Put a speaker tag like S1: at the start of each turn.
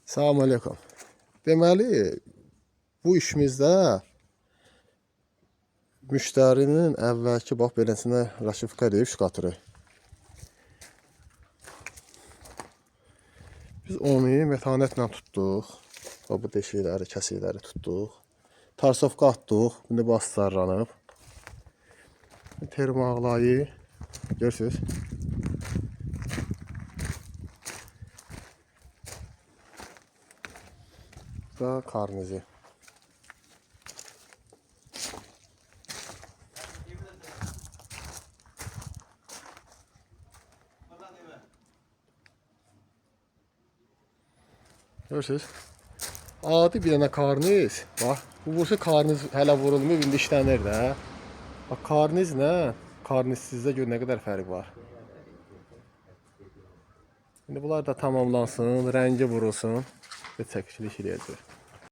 S1: Salam aleyküm. Deməli, bu işimizdə müştərinin əvvəlki bax beləsinə raşifika edib şkatırı. Biz onu metanətlə tutduq. Bax bu deşikləri, kəsikləri tutduq. Tarsovka atdıq. İndi bastırlanıb. Termağlayı görürsünüz. Da karnizi. Görürsünüz. Adi bir dənə karniz. Bax, bu bursu karniz hələ vurulmuyor, indi işlənir də. Bax, karnizlə karnizsizdə gör nə qədər fərq var. İndi bunlar da tamamlansın, rəngi vurulsun və çəkiliş eləyəcək.